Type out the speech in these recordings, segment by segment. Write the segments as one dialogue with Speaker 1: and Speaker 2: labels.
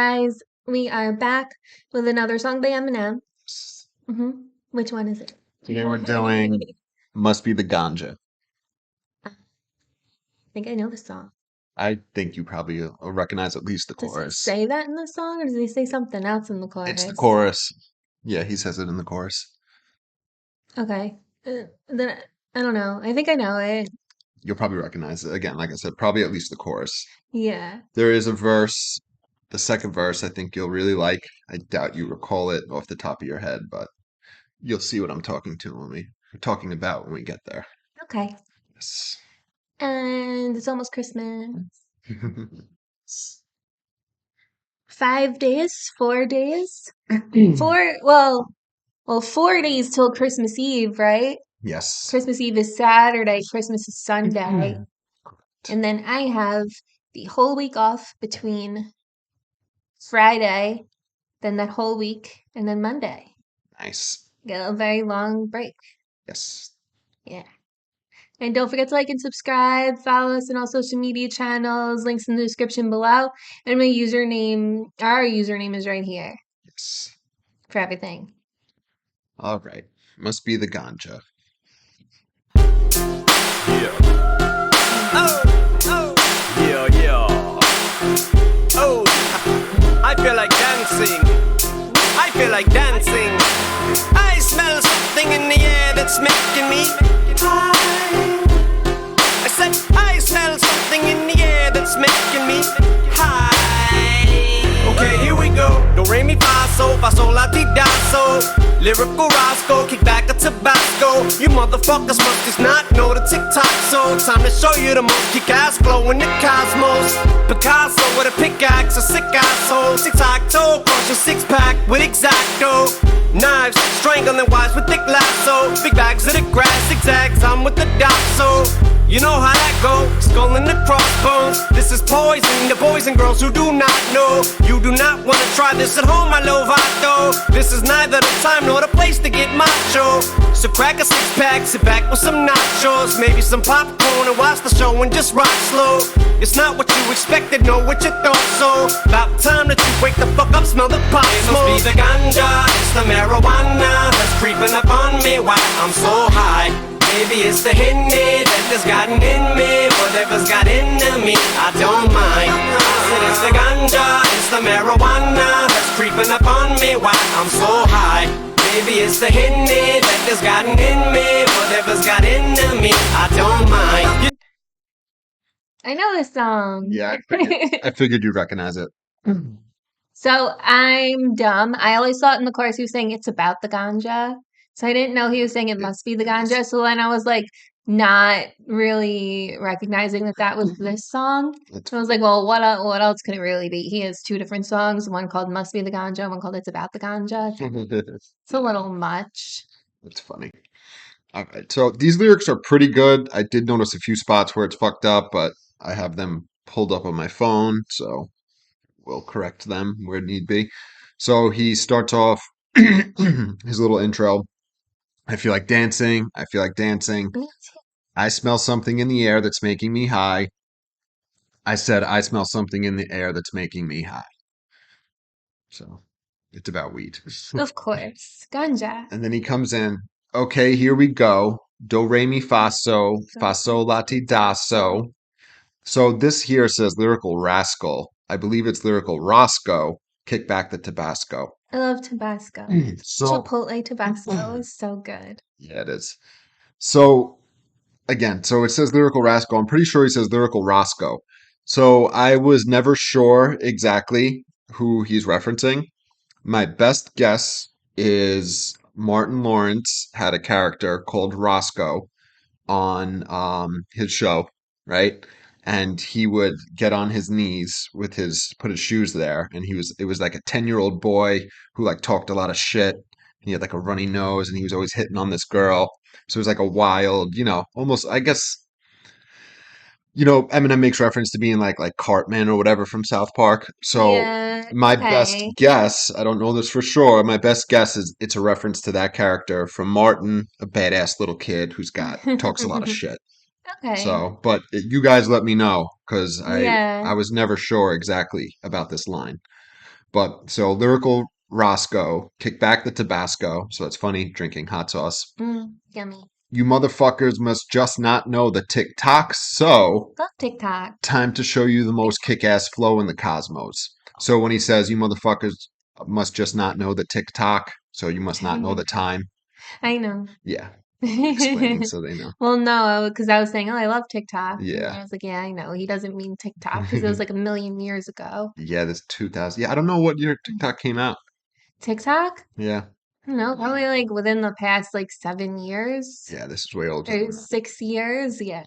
Speaker 1: guys? We are back with another song by Eminem. Which one is it?
Speaker 2: Today we're doing Must Be the Ganja.
Speaker 1: I think I know the song.
Speaker 2: I think you probably will recognize at least the
Speaker 1: Does he
Speaker 2: chorus.
Speaker 1: say that in the song, or does he say something else in the chorus?
Speaker 2: It's the chorus. Yeah, he says it in the chorus.
Speaker 1: Okay. Then I don't know. I think I know it.
Speaker 2: You'll probably recognize it. Again, like I said, probably at least the chorus.
Speaker 1: Yeah.
Speaker 2: There is a verse, the second verse I think you'll really like. I doubt you recall it off the top of your head, but you'll see what I'm talking about when we get there.
Speaker 1: Okay.
Speaker 2: Yes.
Speaker 1: And it's almost Christmas. 5 days? 4 days? 4 days till Christmas Eve, right?
Speaker 2: Yes.
Speaker 1: Christmas Eve is Saturday, Christmas is Sunday. And then I have the whole week off between Friday, then that whole week, and then Monday.
Speaker 2: Nice.
Speaker 1: Get a very long break.
Speaker 2: Yes.
Speaker 1: Yeah. And don't forget to like and subscribe, follow us on all social media channels, links in the description below. And our username is right here.
Speaker 2: Yes.
Speaker 1: For everything.
Speaker 2: All right. Must be the ganja.
Speaker 3: Yeah. Oh, I feel like dancing. I feel like dancing. I smell something in the air that's making me high. I said I smell something in the air that's making me high. Okay, here we go. Do re mi fa sol la ti da so. Lyrical Roscoe, kick back a Tabasco. You motherfuckers must just not know the TikTok. So time to show you the most kick-ass flow in the cosmos. Picasso with a pickaxe, a sick asshole. Tic-tac-toe, crush a six-pack with Exacto. Knives, strangling wives with thick lasso. Big bags of the grass, zigzags, I'm with the dot. So you know how that go, skull in the crossbones. This is poison, the boys and girls who do not know. You do not want to try this at home, my lovato. This is neither the time nor the place to get macho. So crack a six-pack, sit back with some nachos. Maybe some popcorn and watch the show and just rock slow. It's not what you expected, know what you thought so. About time that you wake the fuck up, smell the pot smoke. It must be the ganja, it's the marijuana that's creeping up on me while I'm so high. Maybe it's the Henny that has gotten in me. Whatever's got into me, I don't mind. I said it's the ganja, it's the marijuana that's creeping up on me while I'm so high. Maybe it's the Henny that has gotten in me. Whatever's got into me, I don't mind.
Speaker 1: I know this song.
Speaker 2: Yeah, I figured you'd recognize it.
Speaker 1: So I'm dumb. I always thought in the chorus he was saying it's about the ganja. So I didn't know he was saying it must be the ganja. So then I was like not really recognizing that was this song. So I was like, well, what else could it really be? He has two different songs, one called Must Be the Ganja, one called It's About the Ganja. It's a little much.
Speaker 2: That's funny. All right, so these lyrics are pretty good. I did notice a few spots where it's fucked up, but I have them pulled up on my phone, so we'll correct them where need be. So he starts off his little intro. I feel like dancing. I feel like dancing. I smell something in the air that's making me high. I said I smell something in the air that's making me high. So it's about weed.
Speaker 1: Of course. Ganja.
Speaker 2: And then he comes in. Okay, here we go. Do re mi fa so la ti da so. So this here says lyrical rascal. I believe it's lyrical Roscoe. Kick back the Tabasco.
Speaker 1: I love Tabasco.
Speaker 2: So
Speaker 1: Chipotle Tabasco is so good.
Speaker 2: yeah, it is. So again, so it says lyrical rascal. I'm pretty sure he says lyrical Roscoe. So I was never sure exactly who he's referencing. My best guess is Martin Lawrence had a character called Roscoe on his show, right? And he would get on his knees with put his shoes there, and it was like a 10-year-old boy who like talked a lot of shit. He had like a runny nose, and he was always hitting on this girl. So it was like a wild, almost, I guess, Eminem makes reference to being like Cartman or whatever from South Park. So
Speaker 1: Yeah,
Speaker 2: my
Speaker 1: okay.
Speaker 2: best guess, I don't know this for sure, my best guess is it's a reference to that character from Martin, a badass little kid talks a lot of shit.
Speaker 1: Okay.
Speaker 2: So, but you guys let me know because
Speaker 1: Yeah.
Speaker 2: I was never sure exactly about this line. But so lyrical Roscoe, kick back the Tabasco. So that's funny, drinking hot sauce.
Speaker 1: Yummy.
Speaker 2: You motherfuckers must just not know the TikTok. So
Speaker 1: Love TikTok.
Speaker 2: time to show you the most kick-ass flow in the cosmos. So when he says you motherfuckers must just not know the TikTok, so you must not know the time.
Speaker 1: I know.
Speaker 2: Yeah, explaining so they know.
Speaker 1: Well, no, because I was saying, oh, I love TikTok. And
Speaker 2: Yeah.
Speaker 1: I was like, yeah, I know. He doesn't mean TikTok because it was like a million years ago.
Speaker 2: Yeah, this 2000. Yeah, I don't know what year TikTok came out.
Speaker 1: TikTok?
Speaker 2: Yeah.
Speaker 1: I don't know, probably like within the past like 7 years
Speaker 2: Yeah, this is way older than
Speaker 1: or
Speaker 2: that.
Speaker 1: 6 years. Yeah.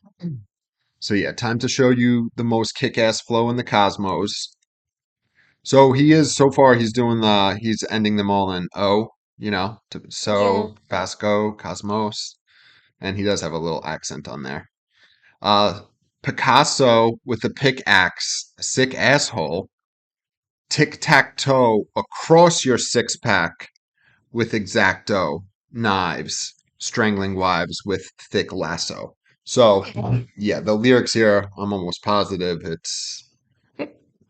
Speaker 2: So yeah, time to show you the most kick-ass flow in the cosmos. So he is so far he's ending them all in O,
Speaker 1: Yeah.
Speaker 2: so Vasco, Cosmos, and he does have a little accent on there. Picasso with a pickaxe, sick asshole, tic-tac-toe across your six-pack with exacto, knives, strangling wives with thick lasso. So, yeah, the lyrics here, I'm almost positive it's,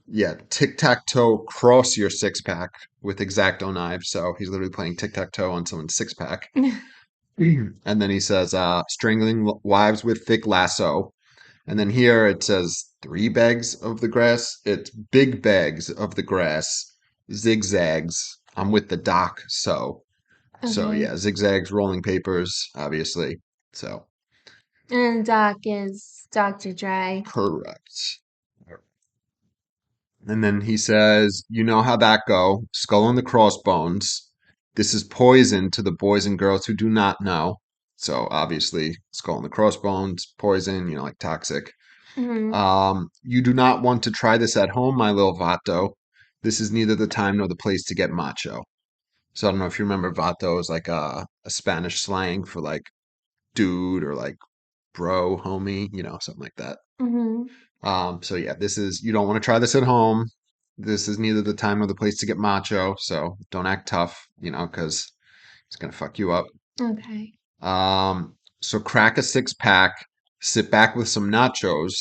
Speaker 2: yeah, tic-tac-toe cross your six-pack with exacto knives. So he's literally playing tic-tac-toe on someone's six-pack. And then he says, strangling wives with thick lasso. And then here it says 3 bags of the grass. It's big bags of the grass, zigzags. I'm with the doc, so
Speaker 1: Okay.
Speaker 2: yeah, zigzags, rolling papers, obviously. So
Speaker 1: And Doc is Dr. Dre.
Speaker 2: correct. And then he says, "You know how that go? Skull and the crossbones. This is poison to the boys and girls who do not know." So obviously, skull and the crossbones, poison, like toxic.
Speaker 1: Hmm.
Speaker 2: You do not want to try this at home, my little vato. This is neither the time nor the place to get macho. So I don't know if you remember vato is like a Spanish slang for like dude or like bro, homie, something like that.
Speaker 1: Hmm.
Speaker 2: So yeah, you don't want to try this at home. This is neither the time nor the place to get macho. So don't act tough, because it's gonna fuck you up.
Speaker 1: Okay.
Speaker 2: So crack a six-pack, sit back with some nachos,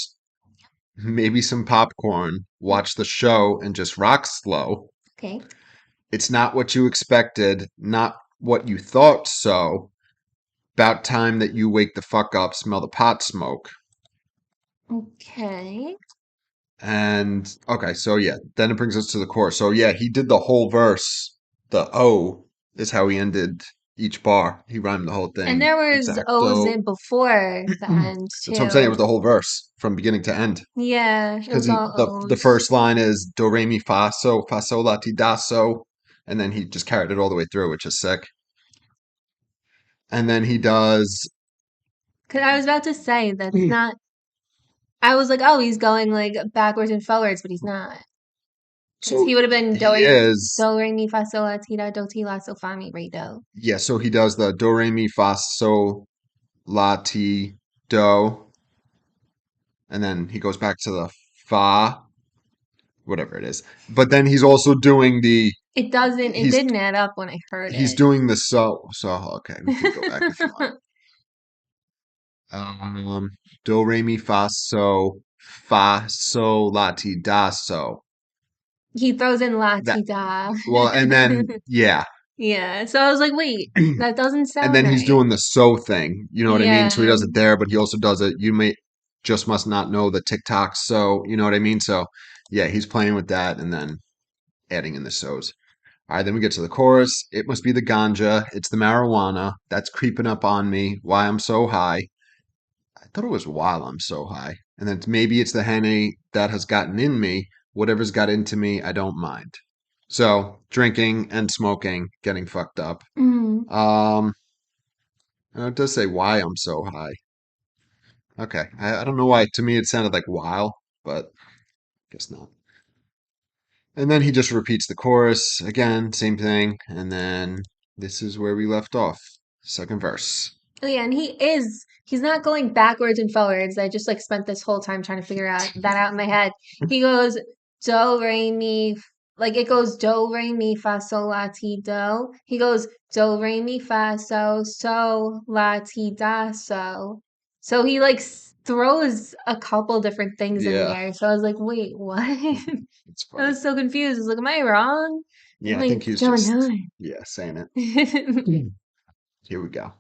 Speaker 2: maybe some popcorn, watch the show, and just rock slow.
Speaker 1: Okay.
Speaker 2: It's not what you expected, not what you thought so. About time that you wake the fuck up, smell the pot smoke.
Speaker 1: Okay.
Speaker 2: And okay, so yeah, then it brings us to the chorus. So yeah, he did the whole verse. The O is how he ended each bar. He rhymed the whole
Speaker 1: And
Speaker 2: thing.
Speaker 1: there was O's
Speaker 2: Exacto.
Speaker 1: in before the end
Speaker 2: That's what I'm saying. It
Speaker 1: too.
Speaker 2: was the whole verse from beginning to end.
Speaker 1: Yeah, it
Speaker 2: Because
Speaker 1: was all
Speaker 2: the
Speaker 1: O's.
Speaker 2: first line is do re mi fa sol la ti da so, and then he just carried it all the way through, which is sick. And then he does.
Speaker 1: Because I was about to say that's not. I was like, oh, he's going like backwards and forwards, but he's not. Because
Speaker 2: So
Speaker 1: he would have been
Speaker 2: he is.
Speaker 1: do re mi fa sol la ti da do ti la so fa mi re do.
Speaker 2: Yeah, so he does the do re mi fa sol la ti do, and then he goes back to the fa, whatever it is. But then he's also doing the
Speaker 1: It doesn't. It
Speaker 2: he's
Speaker 1: didn't add up when I heard
Speaker 2: he's
Speaker 1: it.
Speaker 2: doing the so okay, we can go back if you want. Do re mi fa so la ti da so.
Speaker 1: He throws in la
Speaker 2: That
Speaker 1: ti da.
Speaker 2: well, and then yeah,
Speaker 1: Yeah. So I was like, wait, that doesn't
Speaker 2: and
Speaker 1: sound
Speaker 2: then he's
Speaker 1: right.
Speaker 2: doing the so thing. You know what I mean? So he
Speaker 1: Yeah.
Speaker 2: does it there, but he also does it. You may just must not know the TikTok. So you know what I mean? So yeah, he's playing with that and then adding in the so's. All right, then we get to the chorus. It must be the ganja. It's the marijuana that's creeping up on me. Why I'm so high. I thought it was while I'm so high. And then maybe it's the henny that has gotten in me. Whatever's got into me, I don't mind. So drinking and smoking, getting fucked up.
Speaker 1: Mm.
Speaker 2: Um, it does say why I'm so high. Okay, I don't know why. To me, it sounded like while, but guess not. And then he just repeats the chorus again, same thing. And then this is where we left off. Second verse.
Speaker 1: Oh yeah, and he's not going backwards and forwards. I just like spent this whole time trying to figure out that out in my head. He goes do re mi like it goes do re mi fa sol la ti do. He goes do re mi fa so la ti da so. So he like throws a couple different things in
Speaker 2: Yeah,
Speaker 1: there. So I was like, wait, what?
Speaker 2: it's
Speaker 1: I
Speaker 2: funny.
Speaker 1: was so confused. I was like, am I wrong?
Speaker 2: Yeah, I think
Speaker 1: What's
Speaker 2: he's
Speaker 1: going
Speaker 2: just
Speaker 1: on?
Speaker 2: saying it. Here we go.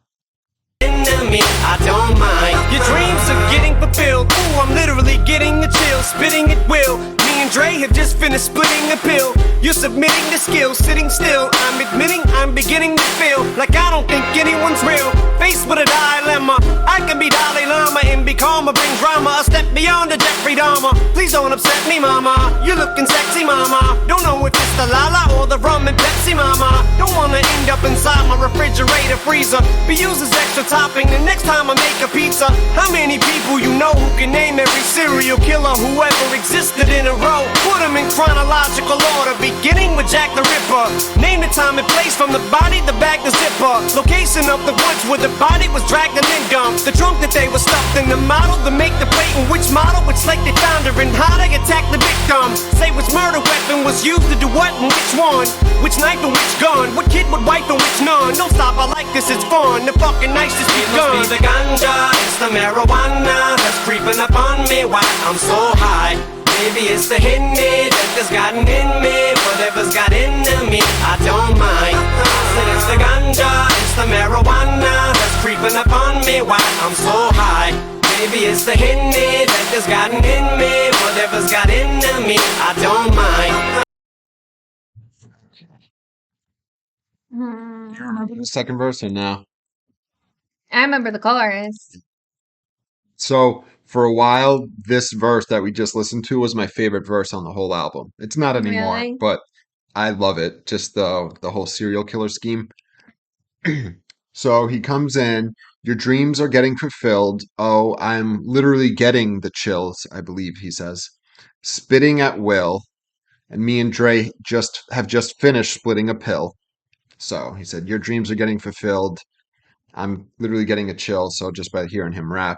Speaker 3: Enemy, I don't mind. Your dreams are getting fulfilled. Ooh, I'm literally getting the chill, spitting at will. Me and Dre have just finished splitting a pill. You're submitting the skill, sitting still. I'm admitting I'm beginning to feel like I don't think anyone's real. Faced with a dilemma, I can be Dalai Lama and be calmer, bring drama a step beyond the Jeffrey Dahmer. Please don't upset me, mama. You're looking sexy, mama. Don't know if it's the Lala or the rum and Pepsi, mama. Don't wanna end up inside my refrigerator freezer. Be used as extra topping the next time I make a pizza. How many people you know who can name every serial killer who ever existed in a row? Put them in chronological order, beginning with Jack the Ripper. Name the time and place, from the body, the bag, the zipper. Location of the woods where the body was dragged and then dumped. The trunk that they were stuffed in, the model, the make, the plate, and which model, which slate they found her, and how they attacked the victim. Say which murder weapon was used to do what and which one. Which knife and which gun, what kid would wipe and which none. Don't stop, I like this, it's fun. The fucking night just begun. It must be the ganja, it's the marijuana that's creeping up on me while I'm so high. Maybe it's the Hindi that has gotten in me. Whatever's got into me, I don't mind. Said it's the ganja, it's the marijuana that's creeping up on me while I'm so high. Maybe it's the Hindi that has gotten in me. Whatever's got into me, I don't mind.
Speaker 2: You remember the second verse or no?
Speaker 1: I remember the chorus.
Speaker 2: So for a while, this verse that we just listened to was my favorite verse on the whole album. It's not anymore,
Speaker 1: Really?
Speaker 2: but I love it. Just the whole serial killer scheme. So he comes in, your dreams are getting fulfilled. Oh, I'm literally getting the chills, I believe he says. Spitting at will, and me and Dre just finished splitting a pill. So he said, your dreams are getting fulfilled. I'm literally getting a chill, so just by hearing him rap,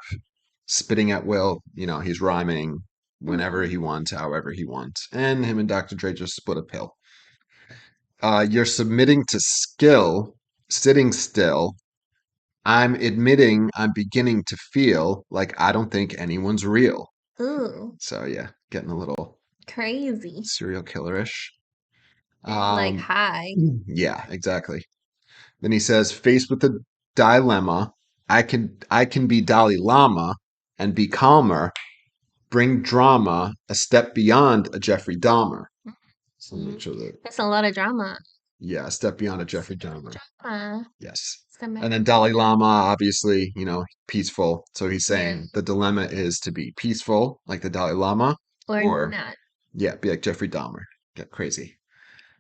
Speaker 2: spitting at will, he's rhyming whenever he wants, however he wants. And him and Dr. Dre just split a pill. You're submitting to skill, sitting still. I'm admitting I'm beginning to feel like I don't think anyone's real.
Speaker 1: Ooh,
Speaker 2: So yeah, getting a little
Speaker 1: crazy.
Speaker 2: serial killerish.
Speaker 1: Like,
Speaker 2: Um,
Speaker 1: hi.
Speaker 2: yeah, exactly. Then he says, faced with the dilemma, I can be Dalai Lama and be calmer, bring drama a step beyond a Jeffrey Dahmer. So make sure that
Speaker 1: That's a lot of drama.
Speaker 2: yeah, a step beyond a Jeffrey Dahmer.
Speaker 1: Drama.
Speaker 2: Yes.
Speaker 1: Some
Speaker 2: And then Dalai Lama, obviously, peaceful. So he's
Speaker 1: Yeah.
Speaker 2: saying the dilemma is to be peaceful, like the Dalai Lama,
Speaker 1: Or
Speaker 2: or
Speaker 1: not.
Speaker 2: yeah, be like Jeffrey Dahmer. Get crazy.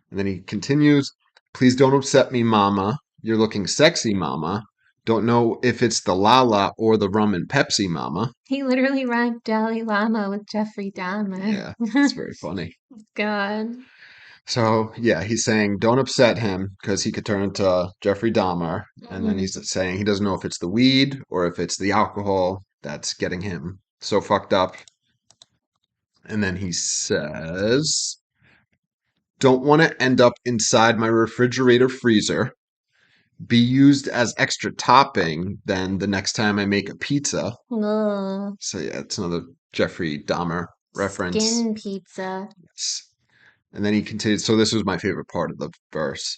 Speaker 2: And then he continues, please don't upset me, mama. You're looking sexy, mama. Don't know if it's the Lala or the rum and Pepsi, mama.
Speaker 1: He literally rhymed Dalai Lama with Jeffrey Dahmer.
Speaker 2: Yeah, it's very funny.
Speaker 1: God.
Speaker 2: So, yeah, he's saying don't upset him because he could turn into Jeffrey Dahmer. And then he's saying he doesn't know if it's the weed or if it's the alcohol that's getting him so fucked up. And then he says, don't want to end up inside my refrigerator freezer, be used as extra topping then the next time I make a pizza.
Speaker 1: Ugh.
Speaker 2: So yeah, it's another Jeffrey Dahmer reference.
Speaker 1: Skin pizza.
Speaker 2: Yes. And then he continues. So this was my favorite part of the verse.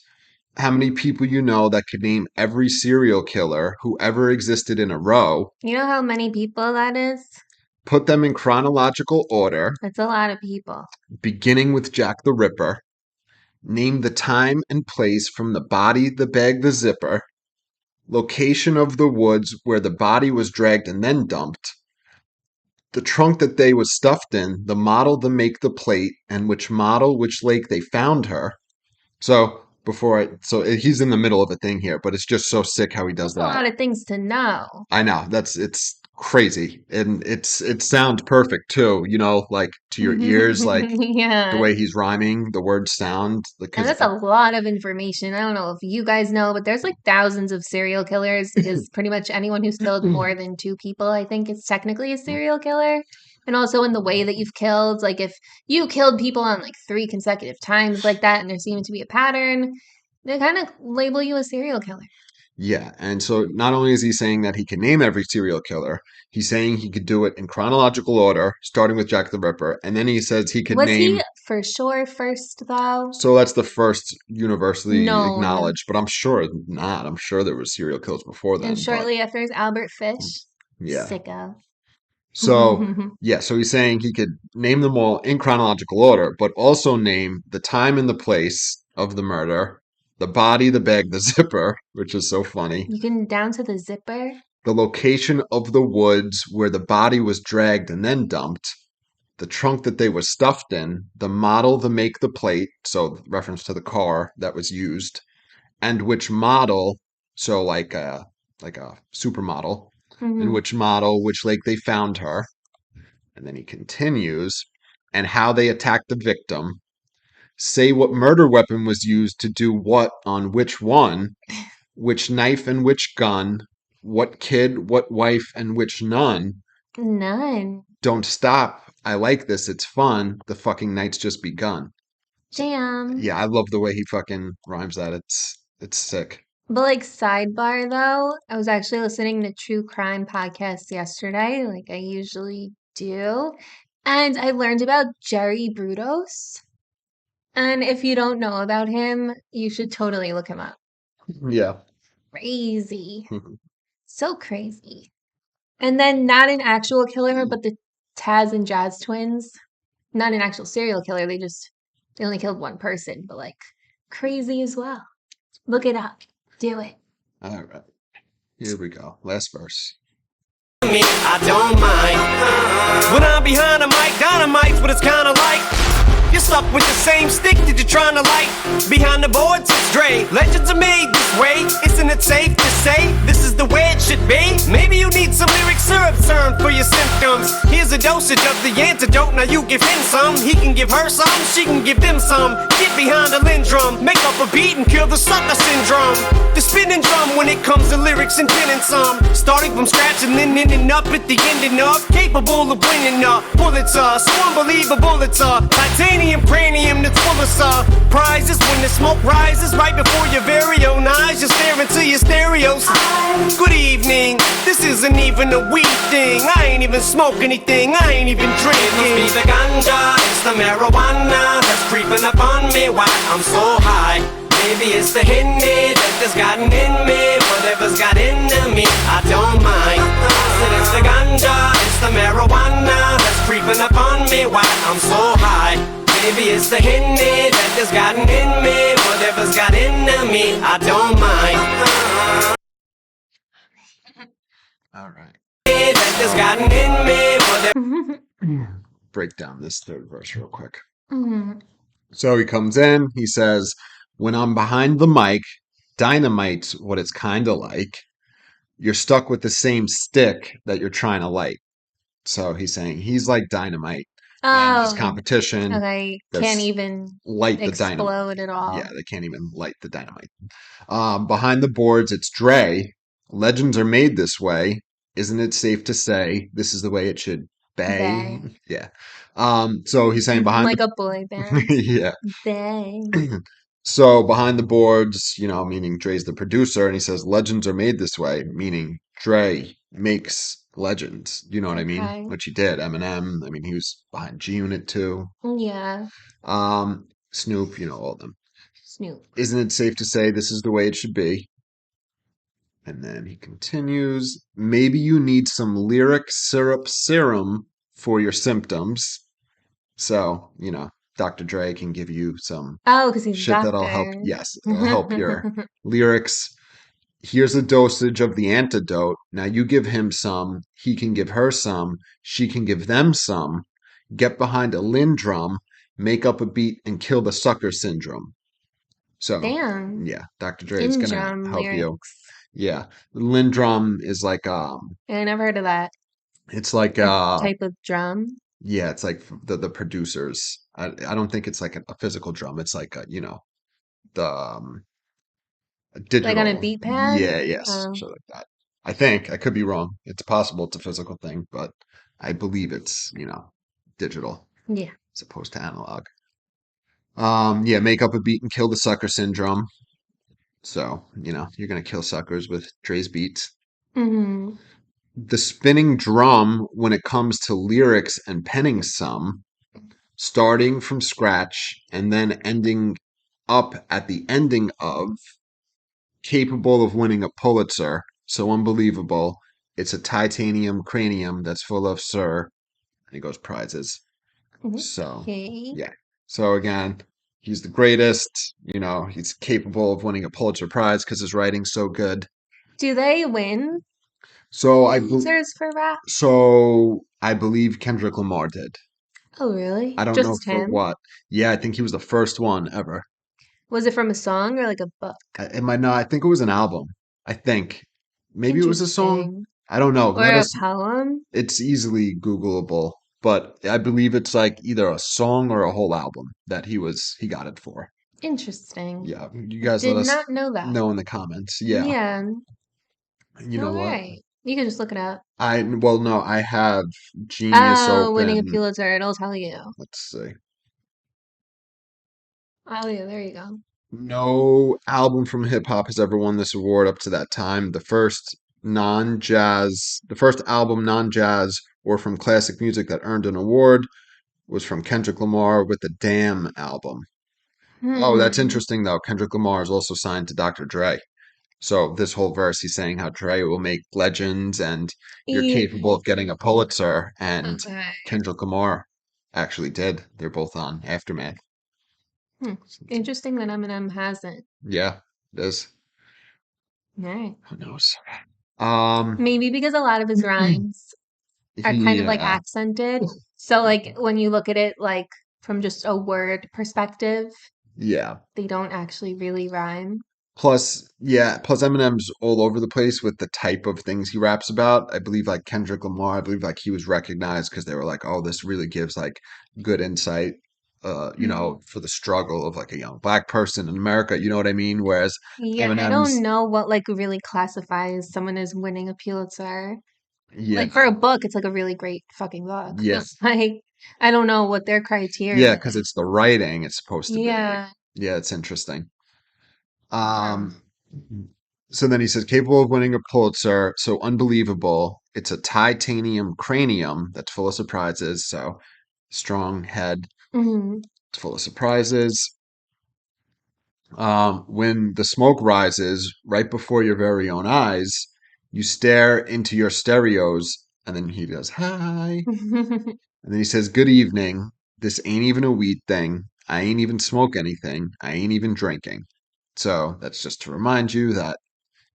Speaker 2: How many people you know that could name every serial killer who ever existed in a row?
Speaker 1: You know how many people that is?
Speaker 2: Put them in chronological order,
Speaker 1: That's a lot of people.
Speaker 2: beginning with Jack the Ripper. Name the time and place from the body, the bag, the zipper. Location of the woods where the body was dragged and then dumped. The trunk that they was stuffed in, the model, the make, the plate, and which model, which lake they found her. So he's in the middle of a thing here, but it's just so sick how he does
Speaker 1: That's a
Speaker 2: that.
Speaker 1: lot of things to know.
Speaker 2: I know it's crazy, and it sounds perfect too. Like to your ears, like the
Speaker 1: Yeah.
Speaker 2: way he's rhyming, the words sound.
Speaker 1: And
Speaker 2: Because
Speaker 1: that's a lot of information. I don't know if you guys know, but there's like thousands of serial killers because pretty much anyone who's killed more than two people, I think, is technically a serial killer. And also in the way that you've killed, like if you killed people on like 3 consecutive times like that and there seems to be a pattern, they kind of label you a serial killer.
Speaker 2: Yeah, and so not only is he saying that he can name every serial killer, he's saying he could do it in chronological order, starting with Jack the Ripper, and then he says he could
Speaker 1: Was
Speaker 2: name.
Speaker 1: he for sure first though?
Speaker 2: So that's the first universally
Speaker 1: Known.
Speaker 2: acknowledged, but I'm sure not. I'm sure there were serial killers before
Speaker 1: And
Speaker 2: then, but
Speaker 1: shortly after is Albert Fish.
Speaker 2: yeah.
Speaker 1: Sicko.
Speaker 2: So yeah, so he's saying he could name them all in chronological order, but also name the time and the place of the murder, the body, the bag, the zipper, which is so funny.
Speaker 1: You can down to the zipper.
Speaker 2: The location of the woods where the body was dragged and then dumped, the trunk that they were stuffed in, the model, the make, the plate, so reference to the car that was used, and which model, so like a supermodel, in
Speaker 1: Hmm.
Speaker 2: which model, which lake they found her, and then he continues, and how they attacked the victim, say what murder weapon was used to do what on which one, which knife and which gun, what kid, what wife, and which nun.
Speaker 1: None.
Speaker 2: Don't stop. I like this. It's fun. The fucking night's just begun. So,
Speaker 1: Damn.
Speaker 2: yeah, I love the way he fucking rhymes that. It's sick.
Speaker 1: But like sidebar though, I was actually listening to true crime podcasts yesterday, like I usually do, and I learned about Jerry Brudos. And if you don't know about him, you should totally look him up.
Speaker 2: Yeah.
Speaker 1: Crazy. So crazy. And then not an actual killer, but the Taz and Jazz twins. Not an actual serial killer. They only killed one person, but like crazy as well. Look it up. Do it.
Speaker 2: All right. Here we go. Last verse.
Speaker 3: Me, I don't mind. When I'm behind a mic, dynamite's what it's kinda like. You're stuck with the same stick that you're trying to light. Behind the boards, it's Dre. Legends are made this way. Isn't it safe to say this is the way it should be? Maybe you need some lyric syrup serum for your symptoms. Here's a dosage of the antidote. Now you give him some. He can give her some. She can give them some. Get behind a lindrum. Make up a beat and kill the sucker syndrome. The spinning drum when it comes to lyrics and penning some. Starting from scratch and then ending up at the ending of. Capable of winning a Pulitzer. So unbelievable it's a titanium cranium that's full of surprises. When the smoke rises right before your very own eyes, you're staring to your stereos. Good evening, this isn't even a weed thing. I ain't even smoke anything, I ain't even drinking. It must be the ganja, it's the marijuana that's creeping up on me while I'm so high. Maybe it's the Hindi that has gotten in me. Whatever's got into me, I don't mind. I said it's the ganja, it's the marijuana that's creeping up on me while I'm so high. Maybe it's the Hindi that has gotten in me. Whatever's got into me, I don't mind.
Speaker 2: All right.
Speaker 3: That has gotten in me. Whatever.
Speaker 2: Break down this third verse real quick.
Speaker 1: Mhm.
Speaker 2: So he comes in, he says, when I'm behind the mic, dynamite's what it's kind of like. You're stuck with the same stick that you're trying to light. So he's saying he's like dynamite and his
Speaker 1: Oh,
Speaker 2: competition,
Speaker 1: okay. Can't
Speaker 2: there's
Speaker 1: even
Speaker 2: light the dynamite.
Speaker 1: explode at
Speaker 2: Yeah,
Speaker 1: all.
Speaker 2: they can't even light the dynamite. Behind the boards, it's Dre. Legends are made this way. Isn't it safe to say this is the way it should be?
Speaker 1: They.
Speaker 2: Yeah. So he's saying behind
Speaker 1: Like
Speaker 2: the
Speaker 1: a boy band.
Speaker 2: yeah.
Speaker 1: They.
Speaker 2: So behind the boards, meaning Dre's the producer, and he says legends are made this way, meaning Dre makes legends. You know what I mean?
Speaker 1: Okay.
Speaker 2: Which he did. Eminem. I mean, he was behind G Unit too.
Speaker 1: Yeah.
Speaker 2: Snoop. All of them.
Speaker 1: Snoop.
Speaker 2: Isn't it safe to say this is the way it should be? And then he continues, maybe you need some lyric syrup serum for your symptoms. So, Dr. Dre can give you some
Speaker 1: Oh, because he's a
Speaker 2: shit that'll help.
Speaker 1: doctor.
Speaker 2: Yes, it'll help your lyrics. Here's a dosage of the antidote. Now you give him some. He can give her some. She can give them some. Get behind a lindrum, make up a beat, and kill the sucker syndrome. So,
Speaker 1: Damn.
Speaker 2: yeah, Dr. Dre is gonna
Speaker 1: Syndrome
Speaker 2: help you.
Speaker 1: lyrics.
Speaker 2: Yeah, lindrum is like
Speaker 1: Yeah, I never heard of that.
Speaker 2: it's like
Speaker 1: A type of drum.
Speaker 2: yeah, it's like the producers. I don't think it's like a physical drum. It's like the
Speaker 1: Like on a
Speaker 2: digital.
Speaker 1: beat pad?
Speaker 2: Yeah, yes,
Speaker 1: Oh,
Speaker 2: shit like that. I think I could be wrong. It's possible it's a physical thing, but I believe it's digital
Speaker 1: yeah.
Speaker 2: as opposed to analog. Yeah, make up a beat and kill the sucker syndrome. So, you're gonna kill suckers with Dre's beats.
Speaker 1: Hmm.
Speaker 2: The spinning drum when it comes to lyrics and penning some, starting from scratch and then ending up at the ending of, capable of winning a Pulitzer, so unbelievable. It's a titanium cranium that's full of sir. And he goes prizes. So,
Speaker 1: Okay.
Speaker 2: yeah. So again, he's the greatest. He's capable of winning a Pulitzer Prize because his writing's so good.
Speaker 1: Do they win
Speaker 2: So
Speaker 1: Pulitzers for rap?
Speaker 2: I believe Kendrick Lamar did.
Speaker 1: Oh,
Speaker 2: I
Speaker 1: really?
Speaker 2: don't know
Speaker 1: Just
Speaker 2: for
Speaker 1: him?
Speaker 2: what. Yeah, I think he was the first one ever.
Speaker 1: Was it from a song or like a book?
Speaker 2: It might not. I think it was an album. I think maybe it was a song.
Speaker 1: Interesting.
Speaker 2: I don't know.
Speaker 1: Or a poem?
Speaker 2: It's easily Googleable, but I believe it's like either a song or a whole album that he got it for.
Speaker 1: Interesting.
Speaker 2: Yeah, you guys let
Speaker 1: Did
Speaker 2: us
Speaker 1: not know that.
Speaker 2: know in the comments. Yeah,
Speaker 1: Yeah.
Speaker 2: you know
Speaker 1: All
Speaker 2: what?
Speaker 1: right. You can just look it up.
Speaker 2: Well, no, I have Genius
Speaker 1: Oh, winning a
Speaker 2: open.
Speaker 1: Pulitzer, it'll tell you.
Speaker 2: Let's see.
Speaker 1: Oh, yeah, there you go.
Speaker 2: No album from hip hop has ever won this award up to that time. The first album non-jazz or from classic music that earned an award was from Kendrick Lamar with the Damn album. Oh, that's
Speaker 1: Hmm.
Speaker 2: interesting though. Kendrick Lamar is also signed to Dr. Dre. So this whole verse, he's saying how Dre will make legends and you're
Speaker 1: Yeah.
Speaker 2: capable of getting a Pulitzer. And
Speaker 1: Okay.
Speaker 2: Kendrick Lamar actually did. They're both on Aftermath.
Speaker 1: Hmm. Interesting that Eminem hasn't.
Speaker 2: Yeah, it is.
Speaker 1: All right.
Speaker 2: Who knows? Um,
Speaker 1: Maybe because a lot of his rhymes are kind of like
Speaker 2: yeah,
Speaker 1: accented. So like when you look at it like from just a word perspective,
Speaker 2: yeah.
Speaker 1: they don't actually really rhyme.
Speaker 2: Plus Eminem's all over the place with the type of things he raps about. I believe like Kendrick Lamar, I believe like he was recognized because they were like, oh, this really gives like good insight,
Speaker 1: Hmm.
Speaker 2: for the struggle of like a young black person in America. You know what I mean? Whereas
Speaker 1: Yeah, I don't
Speaker 2: Eminem's,
Speaker 1: know what like really classifies someone as winning a Pulitzer.
Speaker 2: yeah,
Speaker 1: Like for a book, it's like a really great fucking book.
Speaker 2: yeah,
Speaker 1: Like I don't know what their
Speaker 2: yeah,
Speaker 1: criteria
Speaker 2: because
Speaker 1: is.
Speaker 2: it's the writing it's supposed to be.
Speaker 1: Yeah.
Speaker 2: Yeah, it's interesting.
Speaker 1: Huh.
Speaker 2: Um, so then he says, capable of winning a Pulitzer, so unbelievable. It's a titanium cranium that's full of surprises. So strong head,
Speaker 1: Hmm.
Speaker 2: it's full of surprises. When the smoke rises right before your very own eyes, you stare into your stereos, and then he goes, hi. And then he says, good evening. This ain't even a weed thing. I ain't even smoke anything. I ain't even drinking. So that's just to remind you that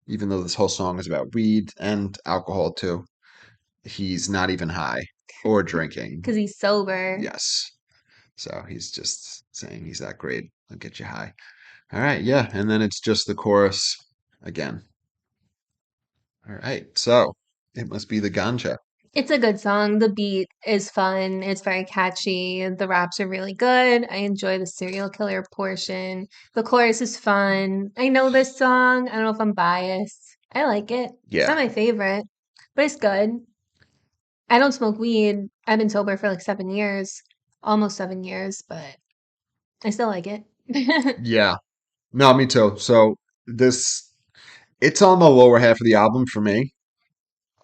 Speaker 2: even though this whole song is about weed and alcohol too, he's not even high or drinking.
Speaker 1: Because he's sober.
Speaker 2: Yes. So he's just saying he's that great. I'll get you high. All right. Yeah. And then it's just the chorus again. All right. So it must be the ganja.
Speaker 1: It's a good song. The beat is fun. It's very catchy. The raps are really good. I enjoy the serial killer portion. The chorus is fun. I know this song. I don't know if I'm biased. I like it. It's not
Speaker 2: Yeah.
Speaker 1: my favorite, but it's good. I don't smoke weed. I've been sober for like 7 years, almost 7 years, but I still like it.
Speaker 2: Yeah. No, me too. So this, it's on the lower half of the album for me.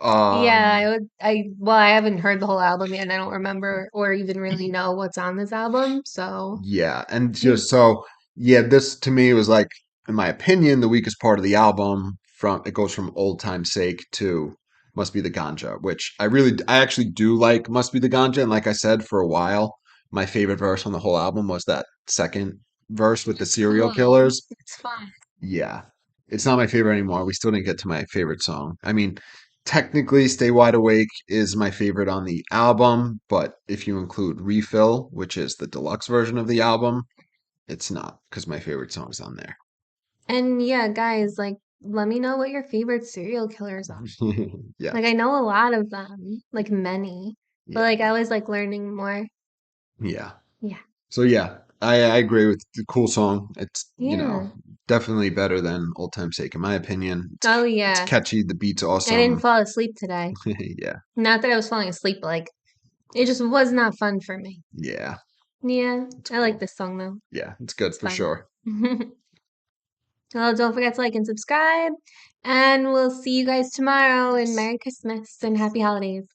Speaker 1: Yeah,
Speaker 2: Um,
Speaker 1: well, I haven't heard the whole album yet, and I don't remember or even really know what's on this album, so.
Speaker 2: Yeah, and
Speaker 1: Hmm.
Speaker 2: just so yeah, this to me was like, in my opinion, the weakest part of the album. From it goes from Old Time Sake to Must Be the Ganja, which I actually do like Must Be the Ganja, and like I said for a while, my favorite verse on the whole album was that second verse with the
Speaker 1: It's
Speaker 2: serial
Speaker 1: cool.
Speaker 2: killers.
Speaker 1: It's fun.
Speaker 2: Yeah, it's not my favorite anymore. We still didn't get to my favorite song. I mean, technically, Stay Wide Awake is my favorite on the album, but if you include Refill, which is the deluxe version of the album, it's not because my favorite song's on there.
Speaker 1: And yeah, guys, like, let me know what your favorite serial killers are.
Speaker 2: Yeah,
Speaker 1: Like, I know a lot of them, like many, but
Speaker 2: yeah,
Speaker 1: like, I always like learning more.
Speaker 2: yeah.
Speaker 1: Yeah.
Speaker 2: So yeah, I agree with the cool song. It's
Speaker 1: Yeah.
Speaker 2: definitely better than Old Time Sake in my opinion.
Speaker 1: Oh,
Speaker 2: It's
Speaker 1: yeah.
Speaker 2: catchy. The beat's
Speaker 1: I didn't
Speaker 2: awesome.
Speaker 1: fall asleep today.
Speaker 2: Yeah,
Speaker 1: Not that I was falling asleep, but like, it just was not fun for me.
Speaker 2: yeah,
Speaker 1: Yeah,
Speaker 2: it's
Speaker 1: I like
Speaker 2: cool.
Speaker 1: this song though.
Speaker 2: Yeah, it's good
Speaker 1: It's
Speaker 2: for
Speaker 1: fun.
Speaker 2: sure.
Speaker 1: Well, don't forget to like and subscribe. And we'll see you guys tomorrow. And Merry Christmas and Happy Holidays.